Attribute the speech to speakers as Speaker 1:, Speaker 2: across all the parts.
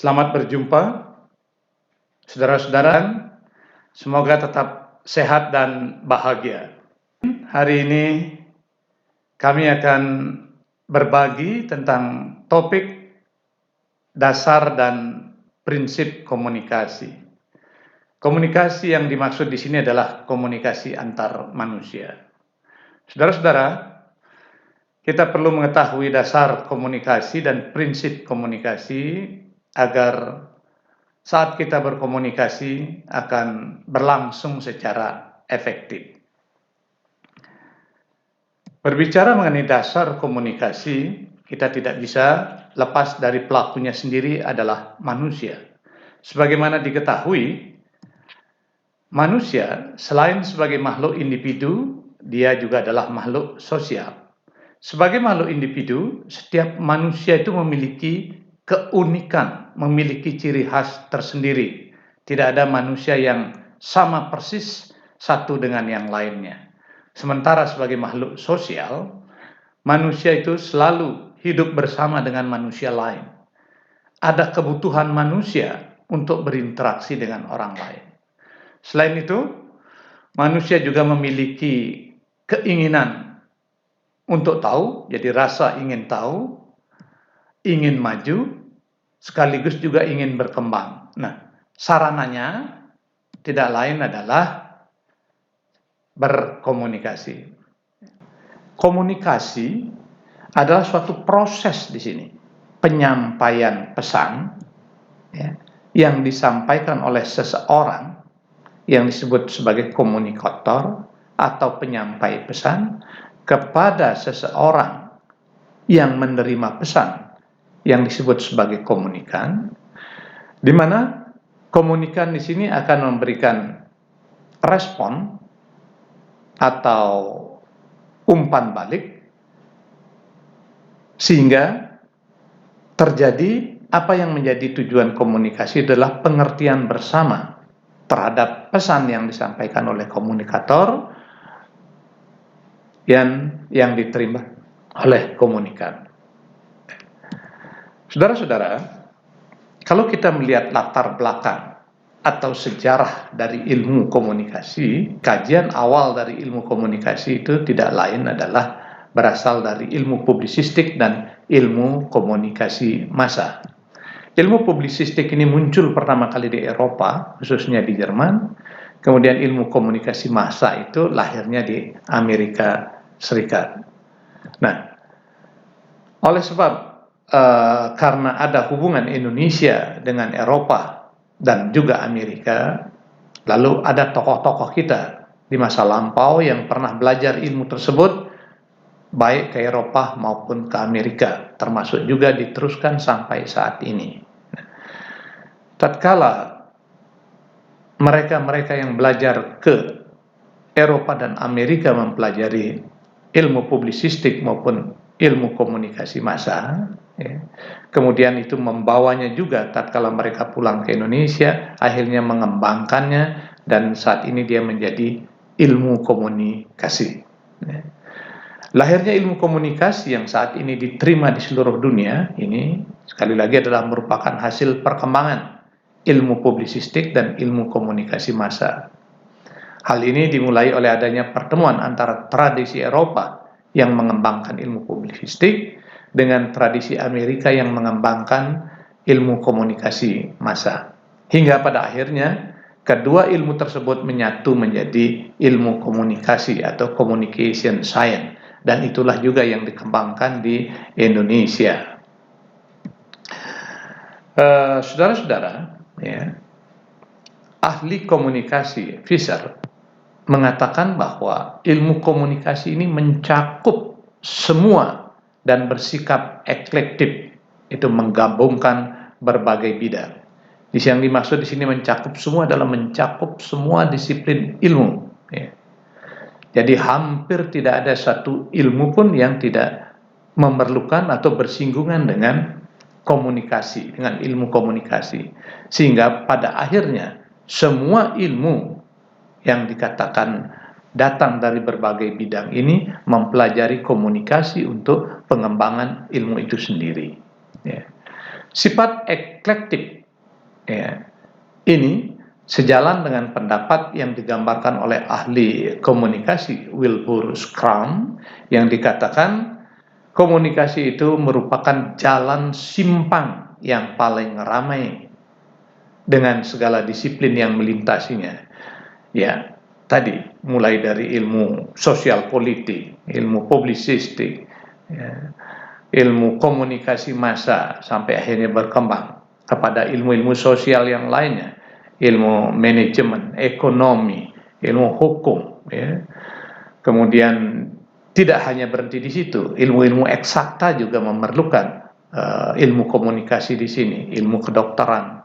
Speaker 1: Selamat berjumpa, saudara-saudara. Semoga tetap sehat dan bahagia. Hari ini kami akan berbagi tentang topik dasar dan prinsip komunikasi. Komunikasi yang dimaksud di sini adalah komunikasi antar manusia. Saudara-saudara, kita perlu mengetahui dasar komunikasi dan prinsip komunikasi agar saat kita berkomunikasi akan berlangsung secara efektif. Berbicara mengenai dasar komunikasi, kita tidak bisa lepas dari pelakunya sendiri adalah manusia. Sebagaimana diketahui, manusia selain sebagai makhluk individu, dia juga adalah makhluk sosial. Sebagai makhluk individu, setiap manusia itu memiliki keunikan, memiliki ciri khas tersendiri. Tidak ada manusia yang sama persis satu dengan yang lainnya. Sementara sebagai makhluk sosial, manusia itu selalu hidup bersama dengan manusia lain. Ada kebutuhan manusia untuk berinteraksi dengan orang lain. Selain itu, manusia juga memiliki keinginan untuk tahu, jadi rasa ingin tahu, ingin maju, sekaligus juga ingin berkembang. Nah, sarananya tidak lain adalah berkomunikasi. Komunikasi adalah suatu proses di sini, penyampaian pesan yang disampaikan oleh seseorang yang disebut sebagai komunikator atau penyampai pesan kepada seseorang yang menerima pesan yang disebut sebagai komunikan, di mana komunikan di sini akan memberikan respon atau umpan balik sehingga terjadi apa yang menjadi tujuan komunikasi adalah pengertian bersama terhadap pesan yang disampaikan oleh komunikator yang diterima oleh komunikan. Saudara-saudara, kalau kita melihat latar belakang atau sejarah dari ilmu komunikasi, kajian awal dari ilmu komunikasi itu tidak lain adalah berasal dari ilmu publisistik dan ilmu komunikasi massa. Ilmu publisistik ini muncul pertama kali di Eropa, khususnya di Jerman. Kemudian ilmu komunikasi massa itu lahirnya di Amerika Serikat. Nah, oleh sebab karena ada hubungan Indonesia dengan Eropa dan juga Amerika, lalu ada tokoh-tokoh kita di masa lampau yang pernah belajar ilmu tersebut, baik ke Eropa maupun ke Amerika, termasuk juga diteruskan sampai saat ini. Tatkala mereka-mereka yang belajar ke Eropa dan Amerika mempelajari ilmu publisistik maupun ilmu komunikasi massa, kemudian itu membawanya juga tatkala mereka pulang ke Indonesia, akhirnya mengembangkannya dan saat ini dia menjadi ilmu komunikasi. Lahirnya ilmu komunikasi yang saat ini diterima di seluruh dunia ini sekali lagi adalah merupakan hasil perkembangan ilmu publisistik dan ilmu komunikasi massa. Hal ini dimulai oleh adanya pertemuan antara tradisi Eropa yang mengembangkan ilmu publisistik dengan tradisi Amerika yang mengembangkan ilmu komunikasi massa. Hingga pada akhirnya kedua ilmu tersebut menyatu menjadi ilmu komunikasi atau communication science, dan itulah juga yang dikembangkan di Indonesia. Saudara-saudara, ahli komunikasi Fisher mengatakan bahwa ilmu komunikasi ini mencakup semua dan bersikap eklektik, itu menggabungkan berbagai bidang. Yang dimaksud di sini mencakup semua adalah mencakup semua disiplin ilmu. Jadi hampir tidak ada satu ilmu pun yang tidak memerlukan atau bersinggungan dengan komunikasi, dengan ilmu komunikasi. Sehingga pada akhirnya semua ilmu yang dikatakan datang dari berbagai bidang ini mempelajari komunikasi untuk pengembangan ilmu itu sendiri. Sifat eklektik Ya. Ini sejalan dengan pendapat yang digambarkan oleh ahli komunikasi Wilbur Scrum yang dikatakan komunikasi itu merupakan jalan simpang yang paling ramai dengan segala disiplin yang melintasinya. Ya, tadi mulai dari ilmu sosial politik, ilmu publisistik, ya, ilmu komunikasi massa sampai akhirnya berkembang kepada ilmu-ilmu sosial yang lainnya, ilmu manajemen, ekonomi, ilmu hukum, ya. Kemudian tidak hanya berhenti di situ, ilmu-ilmu eksakta juga memerlukan ilmu komunikasi di sini, ilmu kedokteran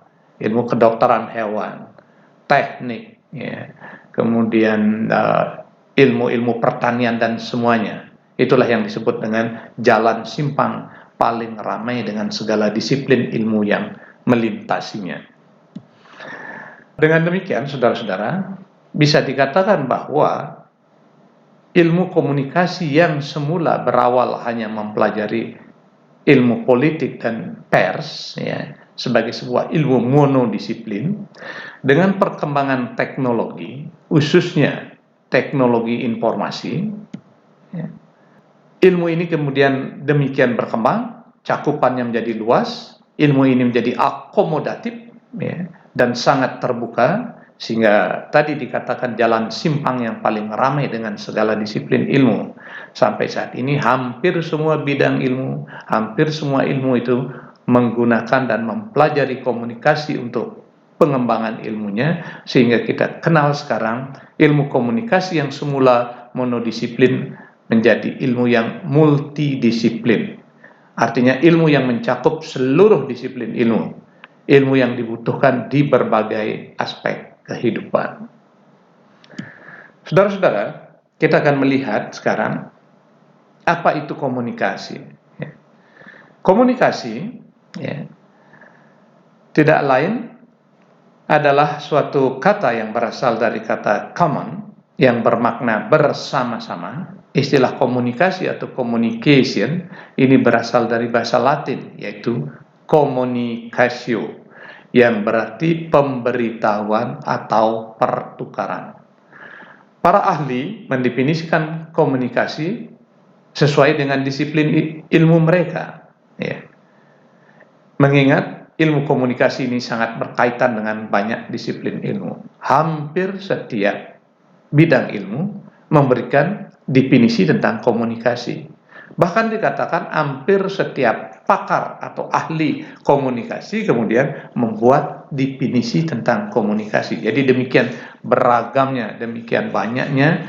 Speaker 1: hewan, teknik, ya. Kemudian ilmu-ilmu pertanian dan semuanya. Itulah yang disebut dengan jalan simpang paling ramai dengan segala disiplin ilmu yang melintasinya. Dengan demikian, saudara-saudara, bisa dikatakan bahwa ilmu komunikasi yang semula berawal hanya mempelajari ilmu politik dan pers, ya, sebagai sebuah ilmu monodisiplin, dengan perkembangan teknologi, khususnya teknologi informasi, ya, ilmu ini kemudian demikian berkembang, cakupannya menjadi luas, ilmu ini menjadi akomodatif, ya, dan sangat terbuka, sehingga tadi dikatakan jalan simpang yang paling ramai dengan segala disiplin ilmu. Sampai saat ini hampir semua bidang ilmu, hampir semua ilmu itu menggunakan dan mempelajari komunikasi untuk pengembangan ilmunya, sehingga kita kenal sekarang ilmu komunikasi yang semula monodisiplin menjadi ilmu yang multidisiplin. Artinya ilmu yang mencakup seluruh disiplin ilmu, ilmu yang dibutuhkan di berbagai aspek kehidupan. Saudara-saudara, kita akan melihat sekarang apa itu komunikasi. Komunikasi, ya, tidak lain adalah suatu kata yang berasal dari kata common yang bermakna bersama-sama. Istilah komunikasi atau communication ini berasal dari bahasa Latin, yaitu communicatio, yang berarti pemberitahuan atau pertukaran. Para ahli mendefinisikan komunikasi sesuai dengan disiplin ilmu mereka, ya. Mengingat ilmu komunikasi ini sangat berkaitan dengan banyak disiplin ilmu. Hampir setiap bidang ilmu memberikan definisi tentang komunikasi. Bahkan dikatakan hampir setiap pakar atau ahli komunikasi kemudian membuat definisi tentang komunikasi. Jadi demikian beragamnya, demikian banyaknya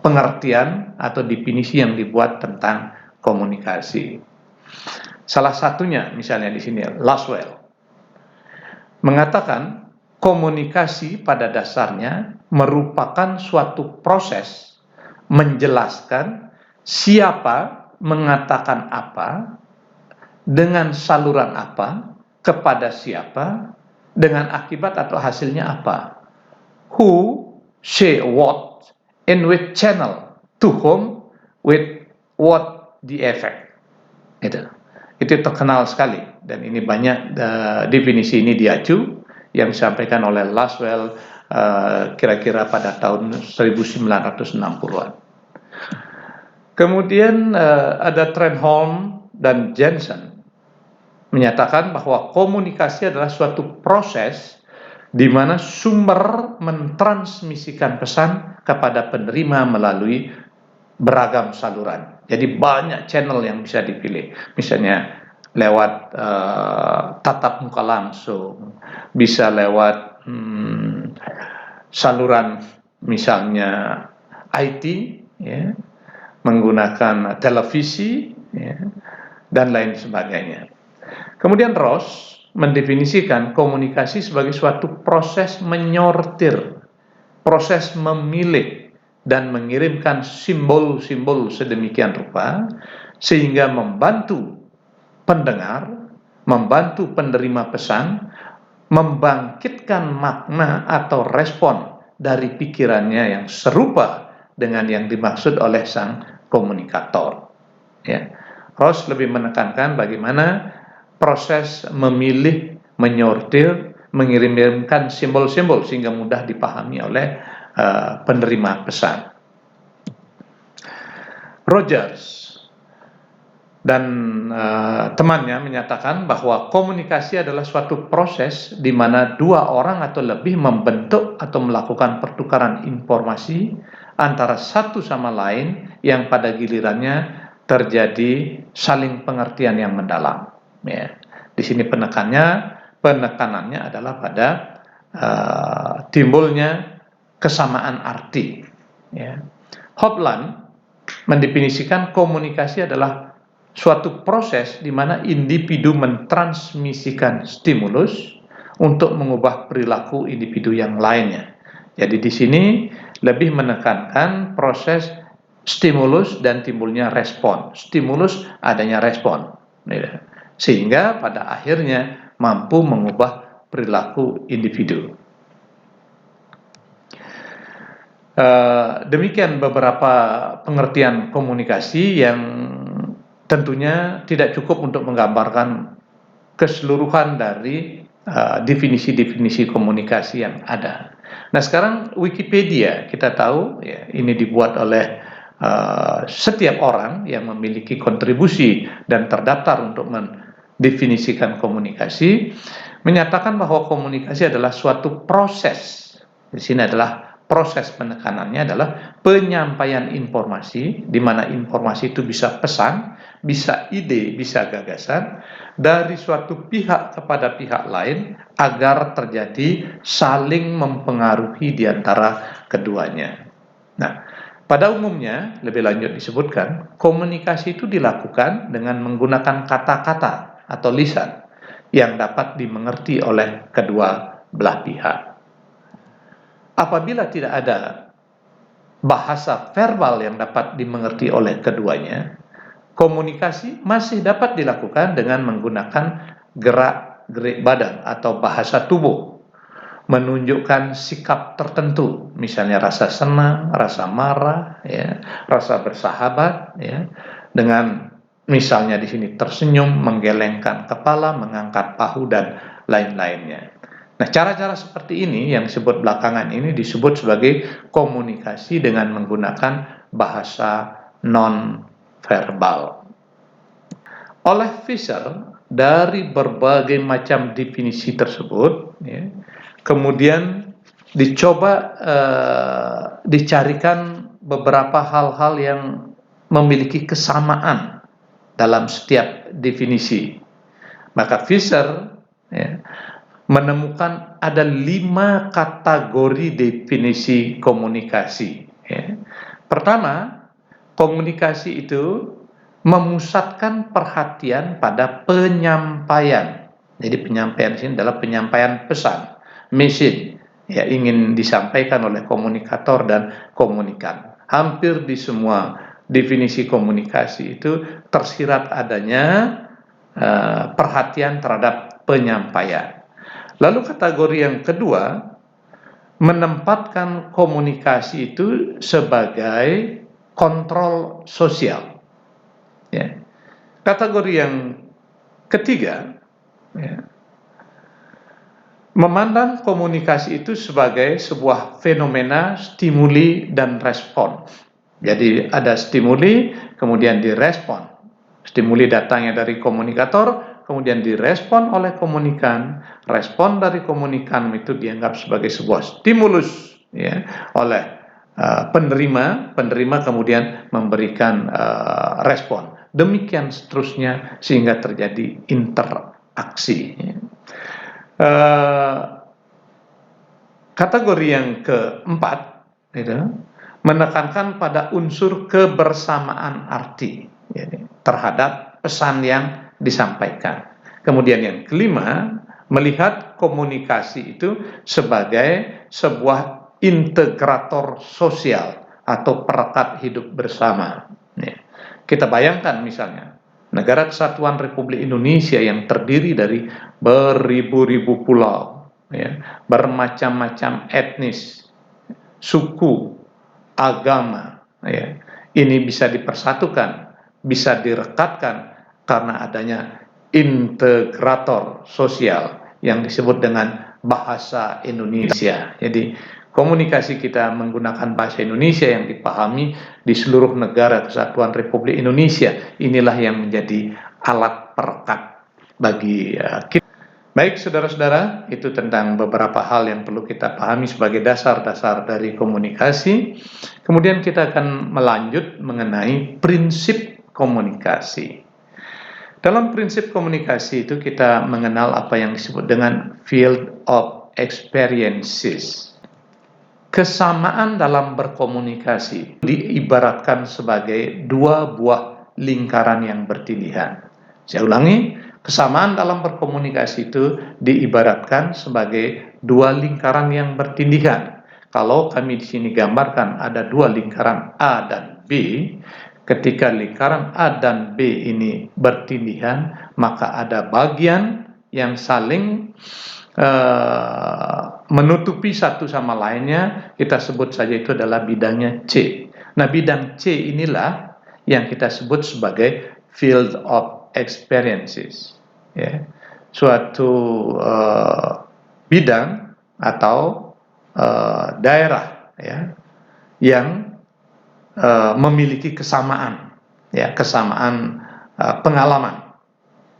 Speaker 1: pengertian atau definisi yang dibuat tentang komunikasi. Salah satunya misalnya di sini Laswell mengatakan komunikasi pada dasarnya merupakan suatu proses menjelaskan siapa mengatakan apa, dengan saluran apa, kepada siapa, dengan akibat atau hasilnya apa. Who say what, in which channel, to whom, with what the effect. Itu terkenal sekali, dan ini banyak definisi ini diacu yang disampaikan oleh Laswell kira-kira pada tahun 1960-an. Kemudian ada Trenholm dan Jensen menyatakan bahwa komunikasi adalah suatu proses di mana sumber mentransmisikan pesan kepada penerima melalui beragam saluran. Jadi banyak channel yang bisa dipilih. Misalnya lewat tatap muka langsung, bisa lewat saluran misalnya IT, ya, menggunakan televisi, ya, dan lain sebagainya. Kemudian Ross mendefinisikan komunikasi sebagai suatu proses menyortir, proses memilih dan mengirimkan simbol-simbol sedemikian rupa sehingga membantu pendengar, membantu penerima pesan, membangkitkan makna atau respon dari pikirannya yang serupa dengan yang dimaksud oleh sang komunikator. Ya. Ross lebih menekankan bagaimana proses memilih, menyortir, mengirimkan simbol-simbol sehingga mudah dipahami oleh penerima pesan. Rogers dan temannya menyatakan bahwa komunikasi adalah suatu proses di mana dua orang atau lebih membentuk atau melakukan pertukaran informasi antara satu sama lain yang pada gilirannya terjadi saling pengertian yang mendalam. Ya. Di sini penekanannya adalah pada timbulnya kesamaan arti. Ya. Hopland mendefinisikan komunikasi adalah suatu proses di mana individu mentransmisikan stimulus untuk mengubah perilaku individu yang lainnya. Jadi di sini lebih menekankan proses stimulus dan timbulnya respon. Stimulus adanya respon. Sehingga pada akhirnya mampu mengubah perilaku individu. Demikian beberapa pengertian komunikasi yang tentunya tidak cukup untuk menggambarkan keseluruhan dari definisi-definisi komunikasi yang ada. Nah, sekarang Wikipedia kita tahu ya, ini dibuat oleh setiap orang yang memiliki kontribusi dan terdaftar untuk mendefinisikan komunikasi, menyatakan bahwa komunikasi adalah suatu proses. Di sini adalah proses penekanannya adalah penyampaian informasi, di mana informasi itu bisa pesan, bisa ide, bisa gagasan, dari suatu pihak kepada pihak lain agar terjadi saling mempengaruhi di antara keduanya. Nah, pada umumnya, lebih lanjut disebutkan, komunikasi itu dilakukan dengan menggunakan kata-kata atau lisan yang dapat dimengerti oleh kedua belah pihak. Apabila tidak ada bahasa verbal yang dapat dimengerti oleh keduanya, komunikasi masih dapat dilakukan dengan menggunakan gerak-gerik badan atau bahasa tubuh, menunjukkan sikap tertentu, misalnya rasa senang, rasa marah, ya, rasa bersahabat, ya, dengan misalnya di sini tersenyum, menggelengkan kepala, mengangkat bahu dan lain-lainnya. Nah, cara-cara seperti ini yang disebut belakangan ini disebut sebagai komunikasi dengan menggunakan bahasa non-verbal. Oleh Fisher, dari berbagai macam definisi tersebut, ya, kemudian dicarikan beberapa hal-hal yang memiliki kesamaan dalam setiap definisi. Maka Fisher ya, menemukan ada 5 kategori definisi komunikasi. Ya. Pertama, komunikasi itu memusatkan perhatian pada penyampaian. Jadi penyampaian di sini adalah penyampaian pesan, message, ya, ingin disampaikan oleh komunikator dan komunikan. Hampir di semua definisi komunikasi itu tersirat adanya perhatian terhadap penyampaian. Lalu kategori yang kedua, menempatkan komunikasi itu sebagai kontrol sosial. Ya. Kategori yang ketiga, ya, memandang komunikasi itu sebagai sebuah fenomena stimuli dan respon. Jadi ada stimuli, kemudian direspon. Stimuli datangnya dari komunikator, kemudian direspon oleh komunikan, respon dari komunikan itu dianggap sebagai sebuah stimulus ya, oleh penerima kemudian memberikan respon. Demikian seterusnya sehingga terjadi interaksi. Kategori yang keempat gitu, menekankan pada unsur kebersamaan arti ya, terhadap pesan yang disampaikan. Kemudian yang kelima, melihat komunikasi itu sebagai sebuah integrator sosial atau perekat hidup bersama. Kita bayangkan misalnya, negara kesatuan Republik Indonesia yang terdiri dari beribu-ribu pulau, ya, bermacam-macam etnis, suku, agama, ya, ini bisa dipersatukan, bisa direkatkan karena adanya integrator sosial yang disebut dengan bahasa Indonesia. Jadi komunikasi kita menggunakan bahasa Indonesia yang dipahami di seluruh negara Kesatuan Republik Indonesia. Inilah yang menjadi alat perekat bagi kita. Baik, saudara-saudara, itu tentang beberapa hal yang perlu kita pahami sebagai dasar-dasar dari komunikasi. Kemudian kita akan melanjut mengenai prinsip komunikasi. Dalam prinsip komunikasi itu kita mengenal apa yang disebut dengan field of experiences. Kesamaan dalam berkomunikasi diibaratkan sebagai dua buah lingkaran yang bertindih. Saya ulangi, kesamaan dalam berkomunikasi itu diibaratkan sebagai dua lingkaran yang bertindih. Kalau kami di sini gambarkan ada dua lingkaran A dan B, ketika lingkaran A dan B ini bertindihan, maka ada bagian yang saling menutupi satu sama lainnya, kita sebut saja itu adalah bidangnya C. Nah, bidang C inilah yang kita sebut sebagai field of experiences. Ya. Suatu bidang atau daerah ya, yang memiliki kesamaan, ya, kesamaan pengalaman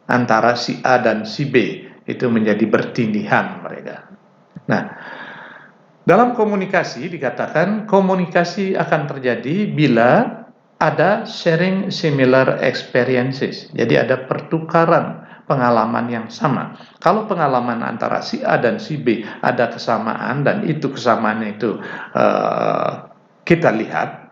Speaker 1: antara si A dan si B, itu menjadi bertindihan mereka. Nah, dalam komunikasi dikatakan komunikasi akan terjadi bila ada sharing similar experiences. Jadi ada pertukaran pengalaman yang sama. Kalau pengalaman antara si A dan si B ada kesamaan dan itu kesamaannya itu kita lihat,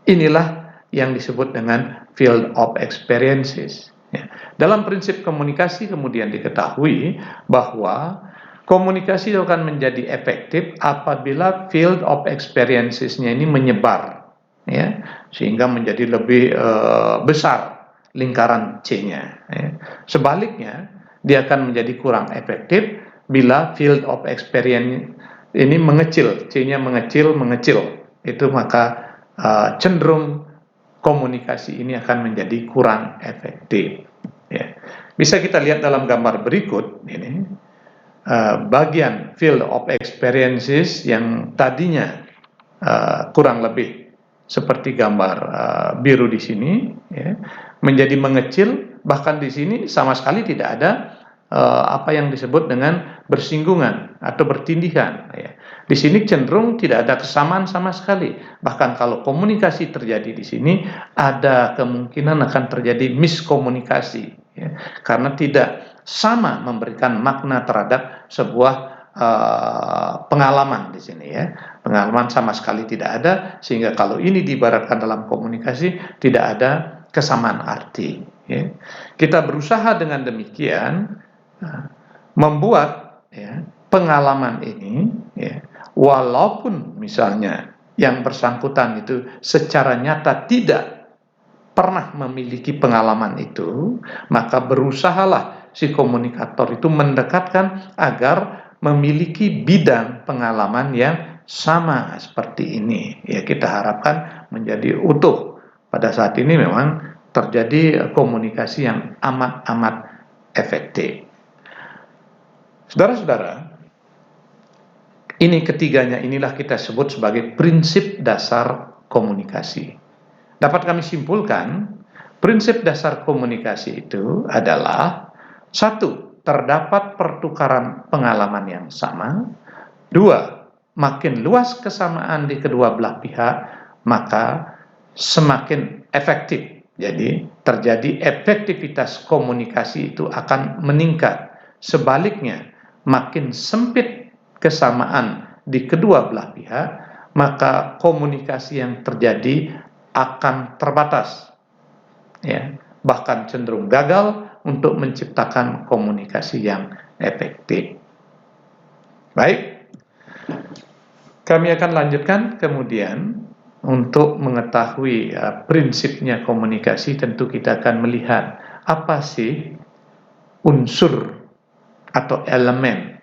Speaker 1: inilah yang disebut dengan field of experiences. Ya. Dalam prinsip komunikasi kemudian diketahui bahwa komunikasi akan menjadi efektif apabila field of experiences-nya ini menyebar, ya, sehingga menjadi lebih besar lingkaran C-nya. Ya. Sebaliknya, dia akan menjadi kurang efektif bila field of experience ini mengecil, C-nya mengecil, itu maka cenderung komunikasi ini akan menjadi kurang efektif. Ya. Bisa kita lihat dalam gambar berikut ini, bagian field of experiences yang tadinya kurang lebih seperti gambar biru di sini, ya, menjadi mengecil, bahkan di sini sama sekali tidak ada apa yang disebut dengan bersinggungan atau bertindihan. Ya. Di sini cenderung tidak ada kesamaan sama sekali. Bahkan kalau komunikasi terjadi di sini, ada kemungkinan akan terjadi miskomunikasi, ya, karena tidak sama memberikan makna terhadap sebuah pengalaman di sini, ya. Pengalaman sama sekali tidak ada, sehingga kalau ini diibaratkan dalam komunikasi tidak ada kesamaan arti. Ya. Kita berusaha dengan demikian membuat, ya, pengalaman ini, ya, walaupun misalnya yang bersangkutan itu secara nyata tidak pernah memiliki pengalaman itu, maka berusahalah si komunikator itu mendekatkan agar memiliki bidang pengalaman yang sama seperti ini. Ya, kita harapkan menjadi utuh. Pada saat ini memang terjadi komunikasi yang amat-amat efektif. Saudara-saudara, ini ketiganya inilah kita sebut sebagai prinsip dasar komunikasi. Dapat kami simpulkan, prinsip dasar komunikasi itu adalah: satu, terdapat pertukaran pengalaman yang sama. Dua, makin luas kesamaan di kedua belah pihak, maka semakin efektif. Jadi terjadi efektivitas komunikasi itu akan meningkat. Sebaliknya, makin sempit kesamaan di kedua belah pihak, maka komunikasi yang terjadi akan terbatas, ya, bahkan cenderung gagal untuk menciptakan komunikasi yang efektif. Baik, kami akan lanjutkan kemudian. Untuk mengetahui prinsipnya komunikasi, tentu kita akan melihat apa sih unsur atau elemen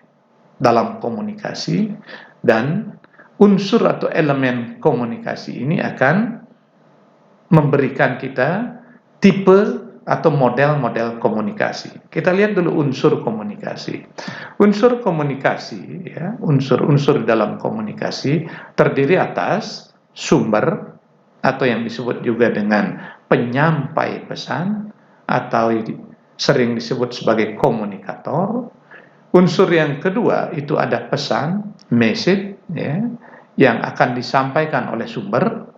Speaker 1: dalam komunikasi, dan unsur atau elemen komunikasi ini akan memberikan kita tipe atau model-model komunikasi. Kita lihat dulu unsur komunikasi. Unsur komunikasi, ya, unsur-unsur dalam komunikasi terdiri atas sumber atau yang disebut juga dengan penyampai pesan atau sering disebut sebagai komunikator. Unsur yang kedua itu ada pesan, message, ya, yang akan disampaikan oleh sumber.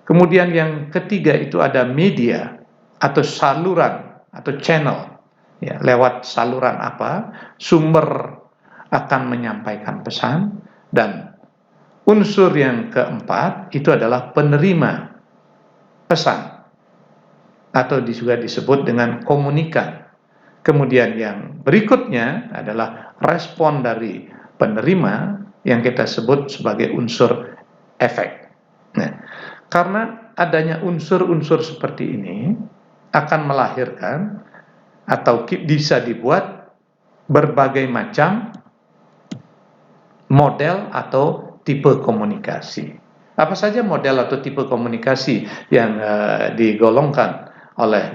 Speaker 1: Kemudian yang ketiga itu ada media atau saluran atau channel, ya, lewat saluran apa sumber akan menyampaikan pesan. Dan unsur yang keempat itu adalah penerima pesan atau juga disebut dengan komunikan. Kemudian yang berikutnya adalah respon dari penerima yang kita sebut sebagai unsur efek. Nah, karena adanya unsur-unsur seperti ini akan melahirkan atau bisa dibuat berbagai macam model atau tipe komunikasi. Apa saja model atau tipe komunikasi yang digolongkan oleh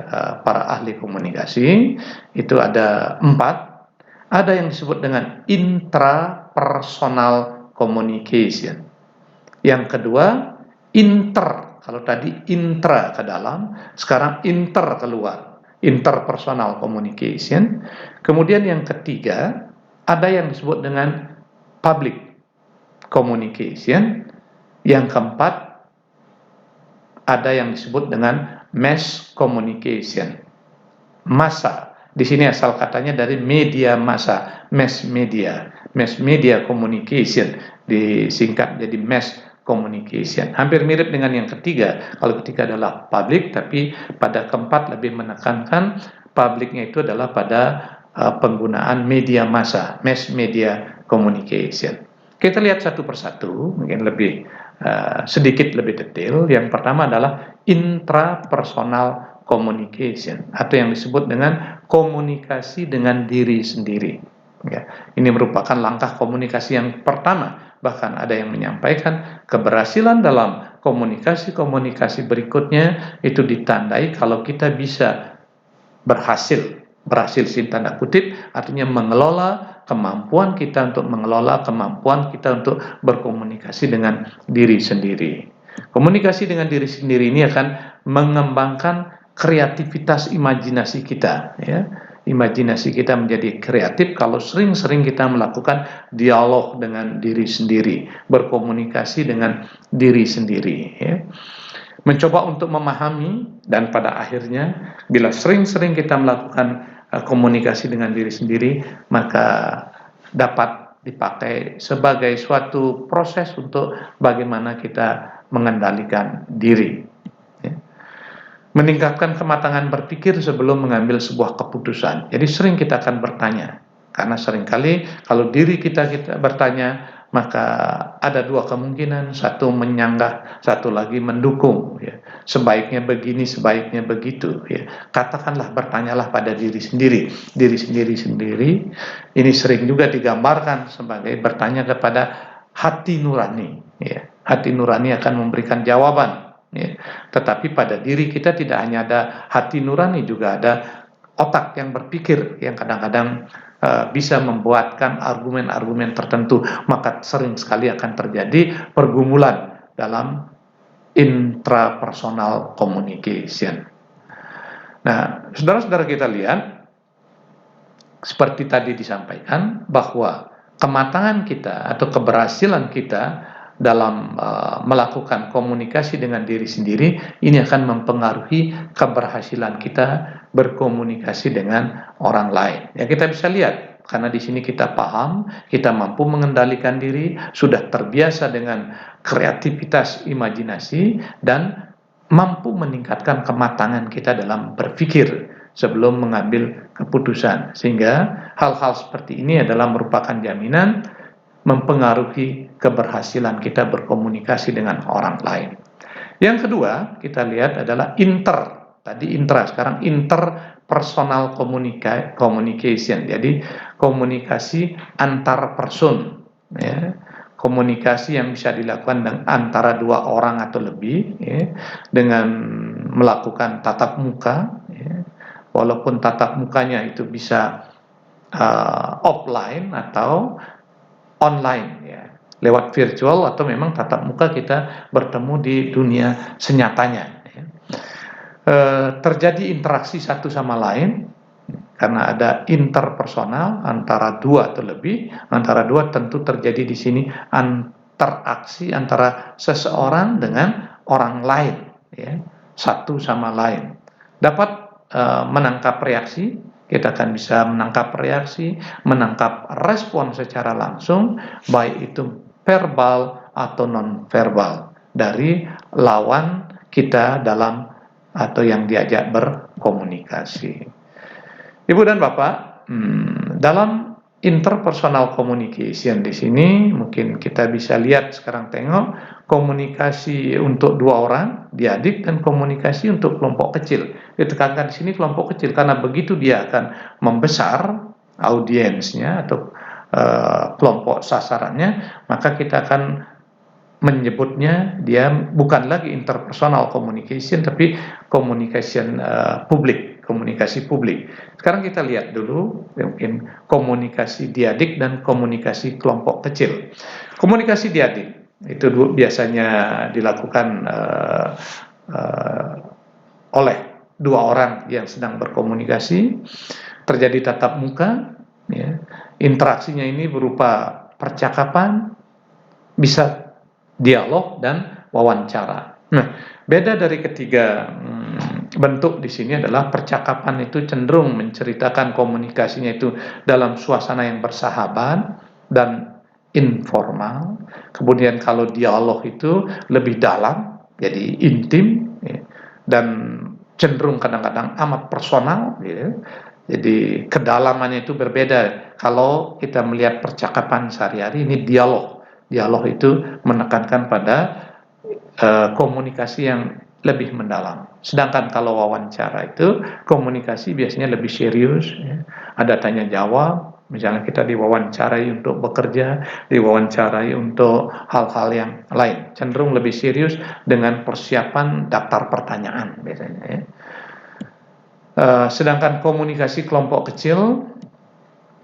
Speaker 1: para ahli komunikasi? Itu ada 4. Ada yang disebut dengan intrapersonal communication. Yang kedua, inter. Kalau tadi intra ke dalam, sekarang inter keluar. Interpersonal communication. Kemudian yang ketiga, ada yang disebut dengan public communication. Yang keempat, ada yang disebut dengan mass communication. Massa. Di sini asal katanya dari media massa, mass media communication, disingkat jadi mass communication. Hampir mirip dengan yang ketiga. Kalau ketiga adalah public, tapi pada keempat lebih menekankan publiknya itu adalah pada penggunaan media massa, mass media communication. Kita lihat satu persatu, mungkin lebih sedikit lebih detail. Yang pertama adalah intrapersonal communication atau yang disebut dengan komunikasi dengan diri sendiri. Ya, ini merupakan langkah komunikasi yang pertama. Bahkan ada yang menyampaikan keberhasilan dalam komunikasi-komunikasi berikutnya itu ditandai kalau kita bisa berhasil sih tanda kutip, artinya mengelola kemampuan kita untuk mengelola kemampuan kita untuk berkomunikasi dengan diri sendiri. Komunikasi dengan diri sendiri ini akan mengembangkan kreativitas imajinasi kita, ya. Imajinasi kita menjadi kreatif kalau sering-sering kita melakukan dialog dengan diri sendiri, berkomunikasi dengan diri sendiri, ya. Mencoba untuk memahami, dan pada akhirnya bila sering-sering kita melakukan komunikasi dengan diri sendiri, maka dapat dipakai sebagai suatu proses untuk bagaimana kita mengendalikan diri. Meningkatkan kematangan berpikir sebelum mengambil sebuah keputusan. Jadi sering kita akan bertanya, karena seringkali kalau diri kita bertanya, maka ada dua kemungkinan, satu menyanggah, satu lagi mendukung, ya. Sebaiknya begini, sebaiknya begitu, ya. Katakanlah, bertanyalah pada diri sendiri. Diri sendiri ini sering juga digambarkan sebagai bertanya kepada hati nurani, ya. Hati nurani akan memberikan jawaban, ya. Tetapi pada diri kita tidak hanya ada hati nurani, juga ada otak yang berpikir yang kadang-kadang bisa membuatkan argumen-argumen tertentu, maka sering sekali akan terjadi pergumulan dalam intrapersonal communication. Nah, saudara-saudara, kita lihat seperti tadi disampaikan bahwa kematangan kita atau keberhasilan kita dalam melakukan komunikasi dengan diri sendiri ini akan mempengaruhi keberhasilan kita berkomunikasi dengan orang lain. Ya, kita bisa lihat karena di sini kita paham, kita mampu mengendalikan diri, sudah terbiasa dengan kreativitas imajinasi dan mampu meningkatkan kematangan kita dalam berpikir sebelum mengambil keputusan. Sehingga hal-hal seperti ini adalah merupakan jaminan mempengaruhi keberhasilan kita berkomunikasi dengan orang lain. Yang kedua, kita lihat adalah inter. Tadi intra, sekarang interpersonal communication. Jadi komunikasi antar person, ya. Komunikasi yang bisa dilakukan antara dua orang atau lebih, ya, dengan melakukan tatap muka, ya, walaupun tatap mukanya itu bisa offline atau online ya, lewat virtual atau memang tatap muka kita bertemu di dunia senyatanya ya. Terjadi interaksi satu sama lain karena ada interpersonal antara dua atau lebih, antara dua tentu terjadi di sini interaksi antara seseorang dengan orang lain ya, satu sama lain. Dapat menangkap reaksi, kita akan bisa menangkap reaksi, menangkap respon secara langsung, baik itu verbal atau non-verbal dari lawan kita dalam atau yang diajak berkomunikasi. Ibu dan Bapak, dalam interpersonal communication di sini mungkin kita bisa lihat sekarang, tengok komunikasi untuk dua orang, adik dan komunikasi untuk kelompok kecil. Ditekankan di sini kelompok kecil karena begitu dia akan membesar audiensnya atau kelompok sasarannya, maka kita akan menyebutnya dia bukan lagi interpersonal communication tapi communication publik, komunikasi publik. Sekarang kita lihat dulu mungkin komunikasi diadik dan komunikasi kelompok kecil. Komunikasi diadik itu biasanya dilakukan oleh dua orang yang sedang berkomunikasi, terjadi tatap muka ya. Interaksinya ini berupa percakapan, bisa dialog dan wawancara. Nah, beda dari ketiga bentuk di sini adalah percakapan itu cenderung menceritakan komunikasinya itu dalam suasana yang bersahabat dan informal. Kemudian kalau dialog itu lebih dalam, jadi intim ya, dan cenderung kadang-kadang amat personal gitu. Jadi kedalamannya itu berbeda. Kalau kita melihat percakapan sehari-hari, ini dialog. Dialog itu menekankan pada komunikasi yang lebih mendalam. Sedangkan kalau wawancara itu komunikasi biasanya lebih serius ya. Ada tanya jawab, misalnya kita diwawancarai untuk bekerja, diwawancarai untuk hal-hal yang lain, cenderung lebih serius dengan persiapan daftar pertanyaan biasanya ya. Sedangkan komunikasi kelompok kecil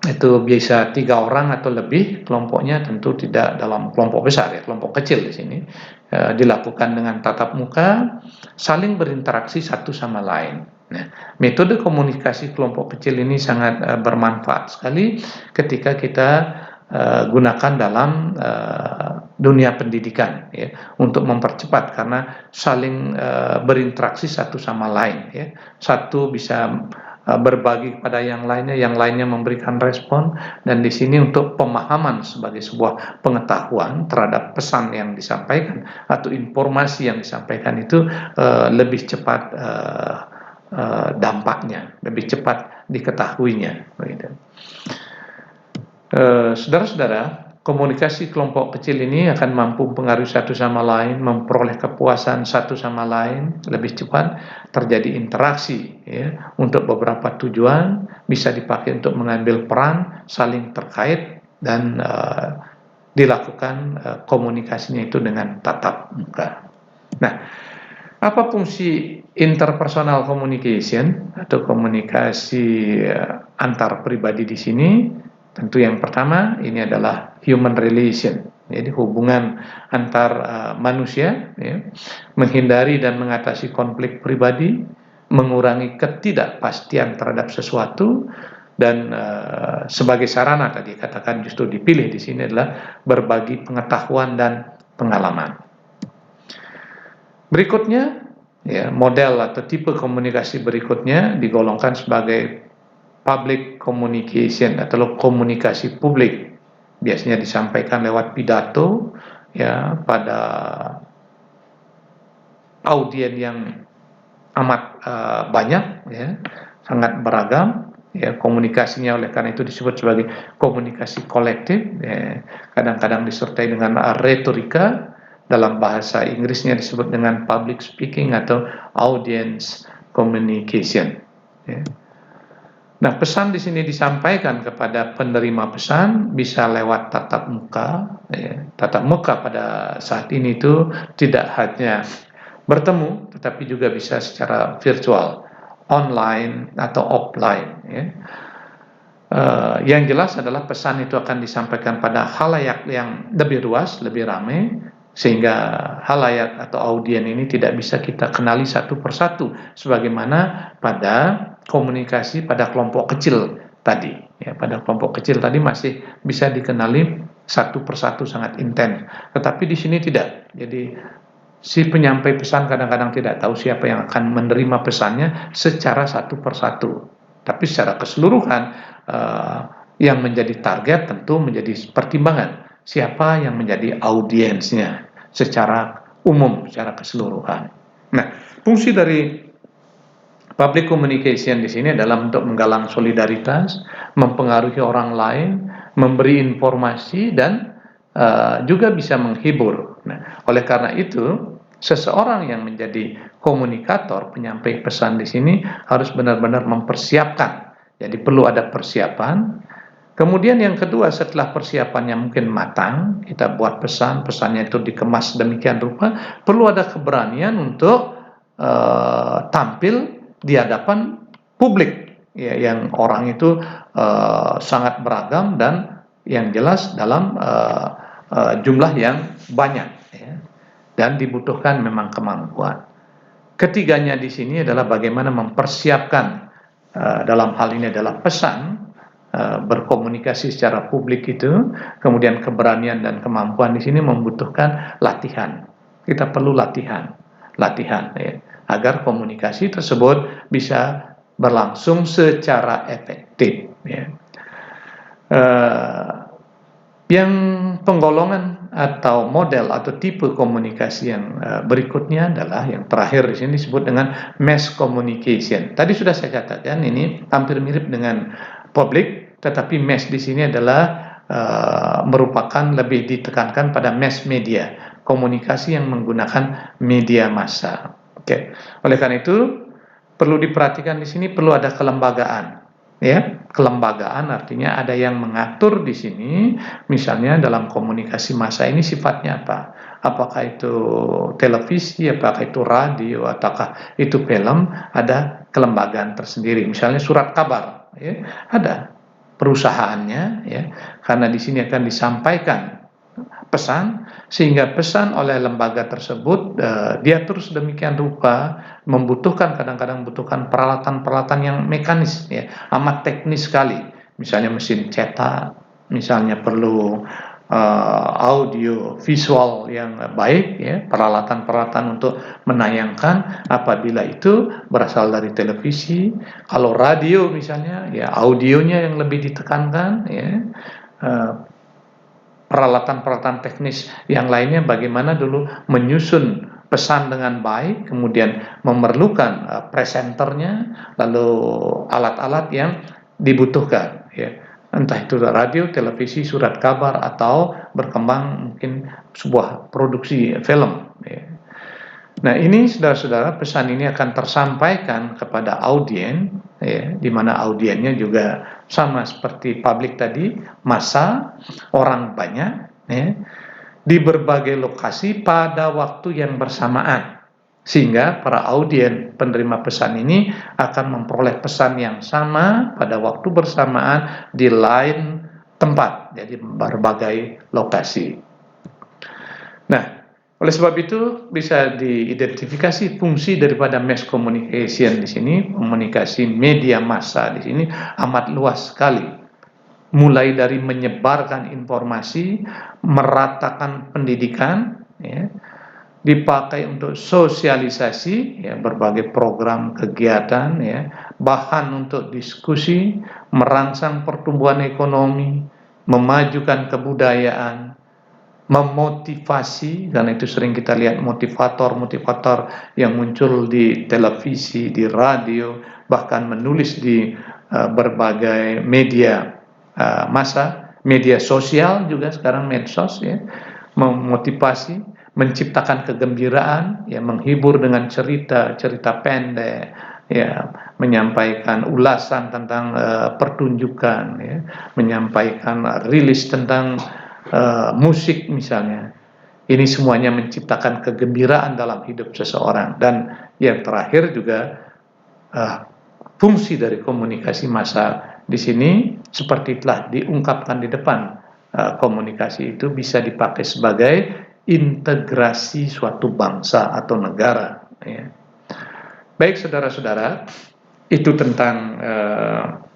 Speaker 1: itu bisa 3 orang atau lebih kelompoknya, tentu tidak dalam kelompok besar ya, kelompok kecil di sini dilakukan dengan tatap muka, saling berinteraksi satu sama lain. Nah, metode komunikasi kelompok kecil ini sangat bermanfaat sekali ketika kita gunakan dalam dunia pendidikan ya, untuk mempercepat karena saling berinteraksi satu sama lain ya. Satu bisa berbagi kepada yang lainnya memberikan respon, dan di sini untuk pemahaman sebagai sebuah pengetahuan terhadap pesan yang disampaikan atau informasi yang disampaikan itu lebih cepat dampaknya, lebih cepat diketahuinya. Saudara-saudara, komunikasi kelompok kecil ini akan mampu mempengaruhi satu sama lain, memperoleh kepuasan satu sama lain lebih cepat, terjadi interaksi ya, untuk beberapa tujuan, bisa dipakai untuk mengambil peran, saling terkait, dan dilakukan komunikasinya itu dengan tatap muka. Nah, apa fungsi interpersonal communication atau komunikasi antar pribadi di sini? Tentu yang pertama ini adalah human relation, jadi hubungan antar manusia ya, menghindari dan mengatasi konflik pribadi, mengurangi ketidakpastian terhadap sesuatu, dan sebagai sarana tadi katakan justru dipilih di sini adalah berbagi pengetahuan dan pengalaman. Berikutnya ya, model atau tipe komunikasi berikutnya digolongkan sebagai public communication atau komunikasi publik, biasanya disampaikan lewat pidato ya pada audien yang amat banyak ya, sangat beragam ya, komunikasinya oleh karena itu disebut sebagai komunikasi kolektif ya, kadang-kadang disertai dengan retorika, dalam bahasa Inggrisnya disebut dengan public speaking atau audience communication ya. Nah, pesan di sini disampaikan kepada penerima pesan bisa lewat tatap muka. Ya. Tatap muka pada saat ini itu tidak hanya bertemu, tetapi juga bisa secara virtual, online atau offline, ya. Yang jelas adalah pesan itu akan disampaikan pada khalayak yang lebih luas, lebih ramai, sehingga khalayak atau audien ini tidak bisa kita kenali satu persatu, sebagaimana pada komunikasi pada kelompok kecil tadi. Ya, pada kelompok kecil tadi masih bisa dikenali satu persatu sangat intens, tetapi di sini tidak. Jadi si penyampai pesan kadang-kadang tidak tahu siapa yang akan menerima pesannya secara satu persatu. Tapi secara keseluruhan yang menjadi target tentu menjadi pertimbangan siapa yang menjadi audiensnya secara umum, secara keseluruhan. Nah, fungsi dari public communication di sini adalah untuk menggalang solidaritas, mempengaruhi orang lain, memberi informasi, dan juga bisa menghibur. Nah, oleh karena itu, seseorang yang menjadi komunikator, penyampai pesan di sini harus benar-benar mempersiapkan. Jadi perlu ada persiapan. Kemudian yang kedua, setelah persiapannya mungkin matang, kita buat pesannya itu dikemas demikian rupa, perlu ada keberanian untuk tampil di hadapan publik, ya, yang orang itu sangat beragam dan yang jelas dalam jumlah yang banyak, ya, dan dibutuhkan memang kemampuan. Ketiganya di sini adalah bagaimana mempersiapkan dalam hal ini adalah pesan berkomunikasi secara publik itu, kemudian keberanian dan kemampuan di sini membutuhkan latihan. Kita perlu latihan, ya, agar komunikasi tersebut bisa berlangsung secara efektif. Ya. Yang penggolongan atau model atau tipe komunikasi yang berikutnya adalah yang terakhir di sini disebut dengan mass communication. Tadi sudah saya katakan ini hampir mirip dengan public, tetapi mass di sini adalah merupakan lebih ditekankan pada mass media, komunikasi yang menggunakan media massa. Oke. Oleh karena itu perlu diperhatikan di sini perlu ada kelembagaan. Ya, kelembagaan artinya ada yang mengatur di sini, misalnya dalam komunikasi massa ini sifatnya apa? Apakah itu televisi, apakah itu radio, ataukah itu film? Ada kelembagaan tersendiri. Misalnya surat kabar, ya, ada perusahaannya, ya, karena di sini akan disampaikan pesan, sehingga pesan oleh lembaga tersebut diatur sedemikian rupa, kadang-kadang membutuhkan peralatan-peralatan yang mekanis, ya, amat teknis sekali. Misalnya mesin cetak, misalnya perlu audio visual yang baik, ya, peralatan-peralatan untuk menayangkan apabila itu berasal dari televisi. Kalau radio misalnya, ya, audionya yang lebih ditekankan, ya. Peralatan-peralatan teknis yang lainnya bagaimana dulu menyusun pesan dengan baik, kemudian memerlukan presenternya, lalu alat-alat yang dibutuhkan, ya, entah itu radio, televisi, surat kabar, atau berkembang mungkin sebuah produksi film, ya. Nah, ini saudara-saudara, pesan ini akan tersampaikan kepada audien, ya, di mana audiennya juga sama seperti publik tadi, massa, orang banyak, ya, di berbagai lokasi pada waktu yang bersamaan, sehingga para audien penerima pesan ini akan memperoleh pesan yang sama pada waktu bersamaan di lain tempat, jadi berbagai lokasi. Nah, oleh sebab itu bisa diidentifikasi fungsi daripada mass communication di sini, komunikasi media massa di sini amat luas sekali. Mulai dari menyebarkan informasi, meratakan pendidikan, ya, dipakai untuk sosialisasi, ya, berbagai program kegiatan, ya, bahan untuk diskusi, merangsang pertumbuhan ekonomi, memajukan kebudayaan, memotivasi, karena itu sering kita lihat motivator yang muncul di televisi, di radio, bahkan menulis di berbagai media massa, media sosial juga sekarang, medsos, ya, memotivasi, menciptakan kegembiraan, ya, menghibur dengan cerita pendek, ya, menyampaikan ulasan tentang pertunjukan, ya, menyampaikan rilis tentang musik misalnya. Ini semuanya menciptakan kegembiraan dalam hidup seseorang. Dan yang terakhir juga fungsi dari komunikasi massa di sini seperti telah diungkapkan di depan, komunikasi itu bisa dipakai sebagai integrasi suatu bangsa atau negara, ya. Baik saudara-saudara, itu tentang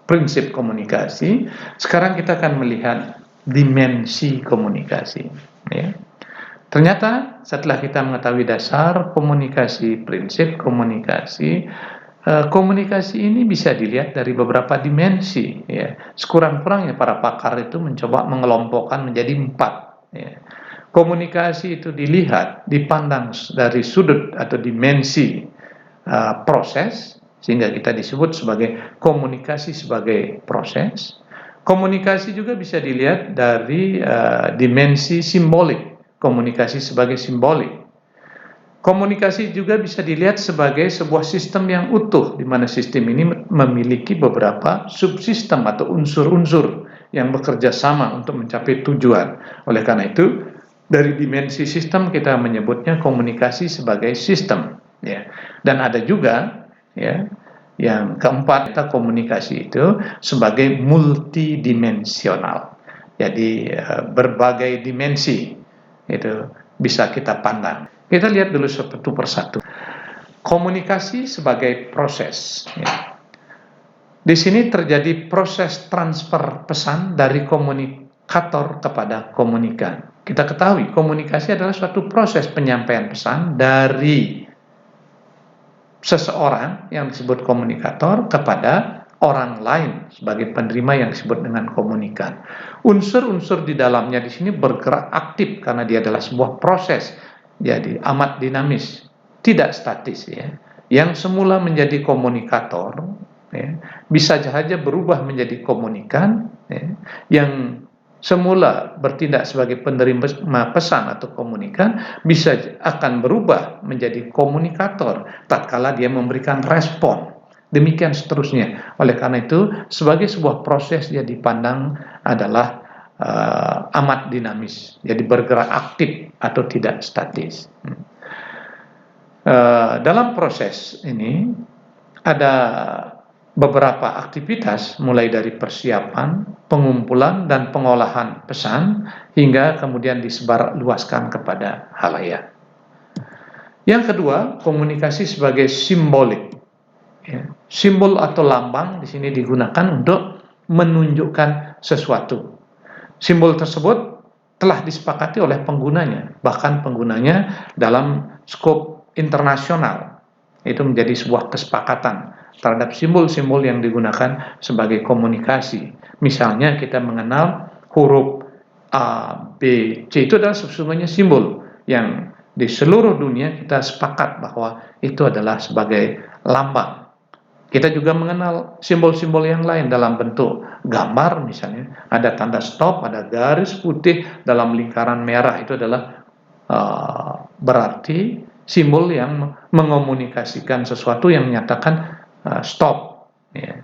Speaker 1: prinsip komunikasi. Sekarang kita akan melihat dimensi komunikasi, ya. Ternyata setelah kita mengetahui dasar komunikasi, prinsip komunikasi, komunikasi ini bisa dilihat dari beberapa dimensi, ya. Sekurang-kurangnya para pakar itu mencoba mengelompokkan menjadi 4, ya. Komunikasi itu dilihat, dipandang dari sudut atau dimensi proses, sehingga kita disebut sebagai komunikasi sebagai proses. Komunikasi juga bisa dilihat dari dimensi simbolik, komunikasi sebagai simbolik. Komunikasi juga bisa dilihat sebagai sebuah sistem yang utuh, di mana sistem ini memiliki beberapa subsistem atau unsur-unsur yang bekerja sama untuk mencapai tujuan. Oleh karena itu, dari dimensi sistem kita menyebutnya komunikasi sebagai sistem, ya. Dan ada juga, ya, yang keempat, komunikasi itu sebagai multidimensional. Jadi berbagai dimensi itu bisa kita pandang. Kita lihat dulu satu persatu. Komunikasi sebagai proses, ya. Di sini terjadi proses transfer pesan dari komunikator kepada komunikan. Kita ketahui komunikasi adalah suatu proses penyampaian pesan dari seseorang yang disebut komunikator kepada orang lain sebagai penerima yang disebut dengan komunikan. Unsur-unsur di dalamnya di sini bergerak aktif karena dia adalah sebuah proses, jadi amat dinamis, tidak statis, ya. Yang semula menjadi komunikator, ya, bisa saja berubah menjadi komunikan, ya, yang semula bertindak sebagai penerima pesan atau komunikan bisa akan berubah menjadi komunikator tatkala dia memberikan respon. Demikian seterusnya. Oleh karena itu, sebagai sebuah proses dia dipandang adalah amat dinamis, jadi bergerak aktif atau tidak statis. Dalam proses ini ada beberapa aktivitas, mulai dari persiapan, pengumpulan, dan pengolahan pesan, hingga kemudian disebarluaskan kepada halayak. Yang kedua, komunikasi sebagai simbolik, ya. Simbol atau lambang di sini digunakan untuk menunjukkan sesuatu. Simbol tersebut telah disepakati oleh penggunanya, bahkan penggunanya dalam skop internasional. Itu menjadi sebuah kesepakatan terhadap simbol-simbol yang digunakan sebagai komunikasi. Misalnya kita mengenal huruf A, B, C, itu adalah sesungguhnya simbol yang di seluruh dunia kita sepakat bahwa itu adalah sebagai lambang. Kita juga mengenal simbol-simbol yang lain dalam bentuk gambar, misalnya ada tanda stop, ada garis putih dalam lingkaran merah, itu adalah berarti simbol yang mengomunikasikan sesuatu yang menyatakan stop, ya.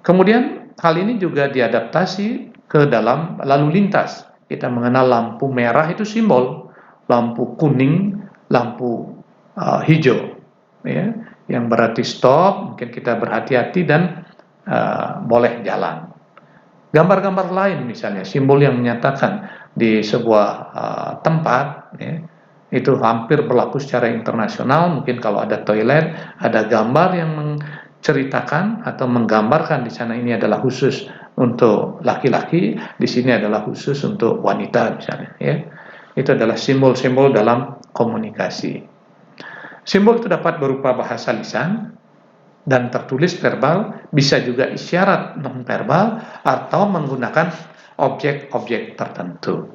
Speaker 1: Kemudian hal ini juga diadaptasi ke dalam lalu lintas. Kita mengenal lampu merah itu simbol, lampu kuning, lampu hijau, ya, yang berarti stop, mungkin kita berhati-hati dan boleh jalan. Gambar-gambar lain misalnya simbol yang menyatakan di sebuah tempat, ya, itu hampir berlaku secara internasional. Mungkin kalau ada toilet, ada gambar yang menceritakan atau menggambarkan di sana ini adalah khusus untuk laki-laki, di sini adalah khusus untuk wanita misalnya, ya. Itu adalah simbol-simbol dalam komunikasi. Simbol itu dapat berupa bahasa lisan dan tertulis verbal, bisa juga isyarat non-verbal atau menggunakan objek-objek tertentu.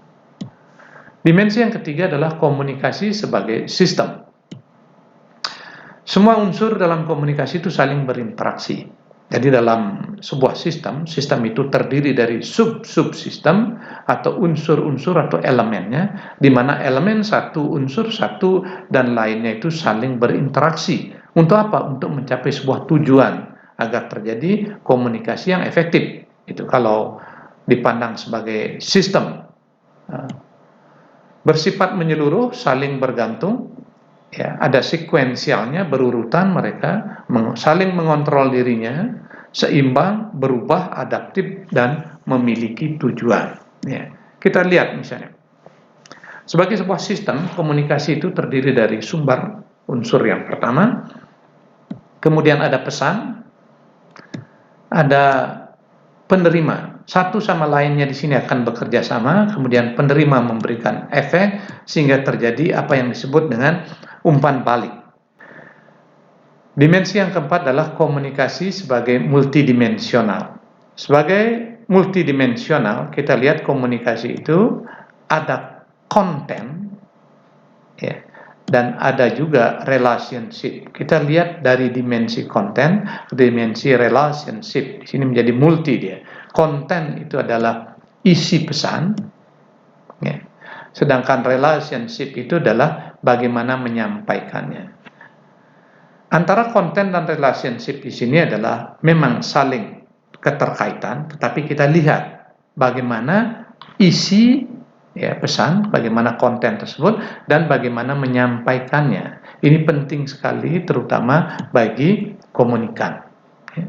Speaker 1: Dimensi yang ketiga adalah komunikasi sebagai sistem. Semua unsur dalam komunikasi itu saling berinteraksi. Jadi dalam sebuah sistem itu terdiri dari sub-subsistem atau unsur-unsur atau elemennya, di mana elemen satu, unsur satu, dan lainnya itu saling berinteraksi. Untuk apa? Untuk mencapai sebuah tujuan agar terjadi komunikasi yang efektif. Itu kalau dipandang sebagai sistem. Bersifat menyeluruh, saling bergantung, Ya, ada sekuensialnya, berurutan, mereka saling mengontrol dirinya, seimbang, berubah, adaptif, dan memiliki tujuan. Ya, kita lihat misalnya, sebagai sebuah sistem komunikasi itu terdiri dari sumber unsur yang pertama, kemudian ada pesan, ada penerima. Satu sama lainnya di sini akan bekerja sama, kemudian penerima memberikan efek sehingga terjadi apa yang disebut dengan umpan balik. Dimensi yang keempat adalah komunikasi sebagai multidimensional. Sebagai multidimensional, kita lihat komunikasi itu ada konten, ya, dan ada juga relationship. Kita lihat dari dimensi konten, dimensi relationship. Di sini menjadi multi dia. Konten itu adalah isi pesan, ya. Sedangkan relationship itu adalah bagaimana menyampaikannya. Antara konten dan relationship di sini adalah memang saling keterkaitan, tetapi kita lihat bagaimana isi, ya, pesan, bagaimana konten tersebut, dan bagaimana menyampaikannya. Ini penting sekali, terutama bagi komunikan. Ya.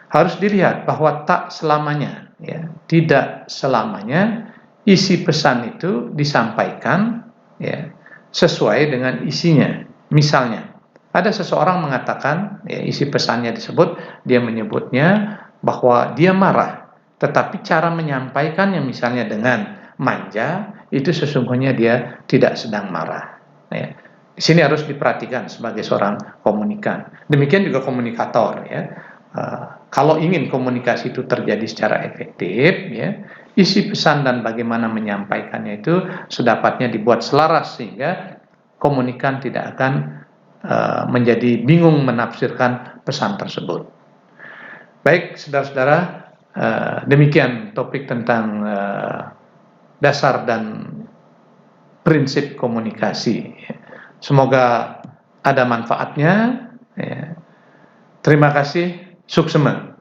Speaker 1: Harus dilihat bahwa tak selamanya, ya, tidak selamanya isi pesan itu disampaikan, ya, sesuai dengan isinya. Misalnya, ada seseorang mengatakan, ya, isi pesannya disebut, dia menyebutnya bahwa dia marah, tetapi cara menyampaikannya misalnya dengan manja, itu sesungguhnya dia tidak sedang marah. Ya. Di sini harus diperhatikan sebagai seorang komunikan. Demikian juga komunikator, ya. Kalau ingin komunikasi itu terjadi secara efektif, ya, isi pesan dan bagaimana menyampaikannya itu sedapatnya dibuat selaras sehingga komunikan tidak akan menjadi bingung menafsirkan pesan tersebut. Baik, saudara-saudara, demikian topik tentang dasar dan prinsip komunikasi. Semoga ada manfaatnya. Terima kasih, suksema.